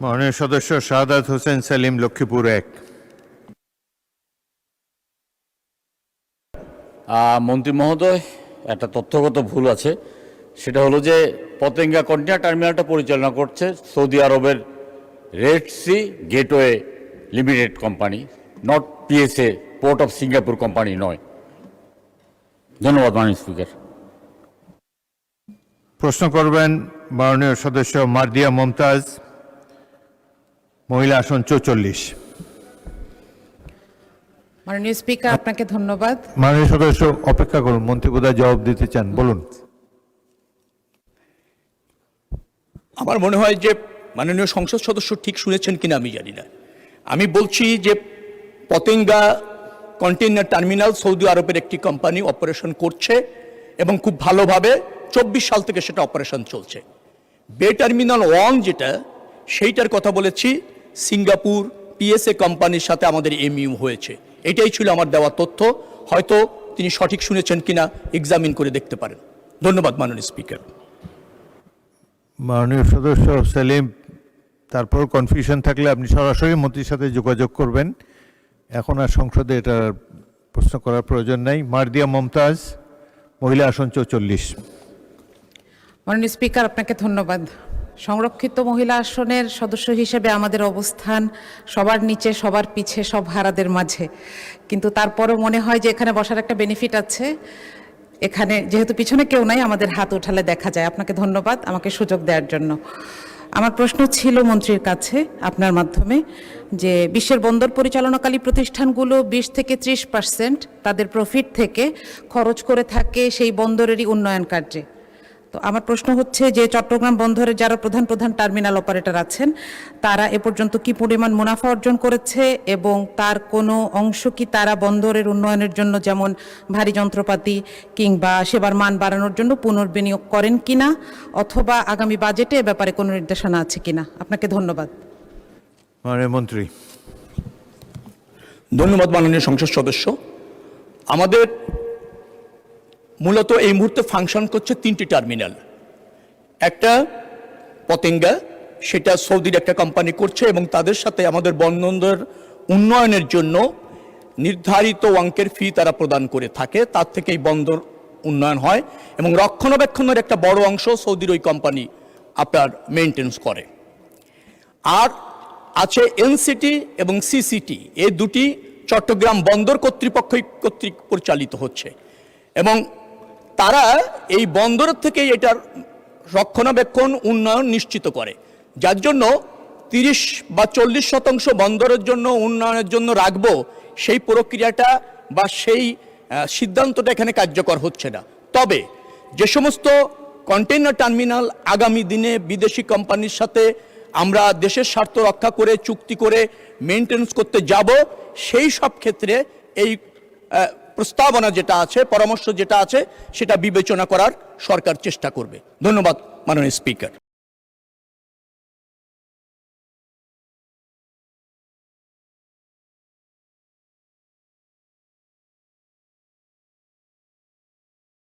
মাননীয় সদস্য শাহাদাত হোসেন সেলিম, লক্ষ্মীপুর 1। মন্ত্রী মহোদয়, একটা তথ্যগত ভুল আছে। সেটা হলো যে পতেঙ্গা কন্টেইনার টার্মিনালটা পরিচালনা করছে সৌদি আরবের Red Sea Gateway Limited company, not PSA port of Singapore company নয়। ধন্যবাদ মাননীয় স্পিকার। প্রশ্ন করবেন মাননীয় সদস্য মার্দিয়া মমতাজ, মহিলা আসন 44। মাননীয় স্পিকার, আপনাকে ধন্যবাদ। মাননীয় সদস্য অপেক্ষা করুন, মন্ত্রী বোধহয় জবাব দিতে চান, বলুন। আমার মনে হয় যে মাননীয় সংসদ সদস্য ঠিক শুনেছেন কিনা আমি জানি না। আমি বলছি যে পতেঙ্গা কন্টেইনার টার্মিনাল সৌদি আরবের একটি কোম্পানি অপারেশন করছে এবং খুব ভালোভাবে 24 সাল থেকে সেটা অপারেশন চলছে। বে টার্মিনাল 1 যেটা, সেইটার কথা বলেছি সিঙ্গাপুর পিএসএ কোম্পানির সাথে আমাদের এমইউ হয়েছে। এটাই ছিল আমার দেওয়া তথ্য। হয়তো তিনি সঠিক শুনেছেন কিনা এক্সামিন করে দেখতে পারেন। ধন্যবাদ মাননীয় স্পিকার। মাননীয় সদস্য সেলিম, তারপর কনফিউশন থাকলে আপনি সরাসরি মন্ত্রীর সাথে যোগাযোগ করবেন। এখন আর সংসদে এটা প্রশ্ন করার প্রয়োজন নাই। মার্দিয়া মমতাজ, মহিলা আসন 44। মাননীয় স্পিকার, আপনাকে ধন্যবাদ। সংরক্ষিত মহিলা আসনের সদস্য হিসেবে আমাদের অবস্থান সবার নিচে, সবার পিছে, সব হারাদের মাঝে। কিন্তু তারপরও মনে হয় যে এখানে বসার একটা বেনিফিট আছে। এখানে যেহেতু পিছনে কেউ নাই, আমাদের হাত উঠালে দেখা যায়। আপনাকে ধন্যবাদ আমাকে সুযোগ দেওয়ার জন্য। আমার প্রশ্ন ছিল মন্ত্রীর কাছে আপনার মাধ্যমে যে বিশ্বের বন্দর পরিচালনাকারী প্রতিষ্ঠানগুলো 20 থেকে 30% তাদের প্রফিট থেকে খরচ করে থাকে সেই বন্দরেরই উন্নয়ন কার্যে। তো আমার প্রশ্ন হচ্ছে যে চট্টগ্রাম বন্দরের যারা প্রধান প্রধান টার্মিনাল অপারেটর আছেন তারা এ পর্যন্ত কি পরিমাণ মুনাফা অর্জন করেছে এবং তার কোনো অংশ কি তারা বন্দরের উন্নয়নের জন্য, যেমন ভারী যন্ত্রপাতি কিংবা সেবার মান বাড়ানোর জন্য পুনর্বিনিয়োগ করেন কিনা, অথবা আগামী বাজেটে এ ব্যাপারে কোনো নির্দেশনা আছে কিনা? আপনাকে ধন্যবাদ। মাননীয় মন্ত্রী। ধন্যবাদ মাননীয় সংসদ সদস্য। আমাদের মূলত এই মুহূর্তে ফাংশন করছে 3টি টার্মিনাল। একটা পতেঙ্গা, সেটা সৌদির একটা কোম্পানি করছে এবং তাদের সাথে আমাদের বন্দর উন্নয়নের জন্য নির্ধারিত অঙ্কের ফি তারা প্রদান করে থাকে। তার থেকে এই বন্দর উন্নয়ন হয় এবং রক্ষণাবেক্ষণের একটা বড় অংশ সৌদির ওই কোম্পানি আপনার মেনটেন্স করে। আর আছে এনসিটি এবং সিসিটি, এই দুটি চট্টগ্রাম বন্দর কর্তৃপক্ষ কর্তৃক পরিচালিত হচ্ছে এবং তারা এই বন্দরের থেকেই এটার রক্ষণাবেক্ষণ উন্নয়ন নিশ্চিত করে, যার জন্য 30 বা 40% বন্দরের জন্য উন্নয়নের জন্য রাখবো, সেই প্রক্রিয়াটা বা সেই সিদ্ধান্তটা এখানে কার্যকর হচ্ছে না। তবে যে সমস্ত কন্টেইনার টার্মিনাল আগামী দিনে বিদেশি কোম্পানির সাথে আমরা দেশের স্বার্থ রক্ষা করে চুক্তি করে মেনটেন্স করতে যাব, সেই সব ক্ষেত্রে এই প্রস্তাবনা যেটা আছে, পরামর্শ যেটা আছে, সেটা বিবেচনা করার সরকার চেষ্টা করবে। ধন্যবাদ মাননীয় স্পিকার।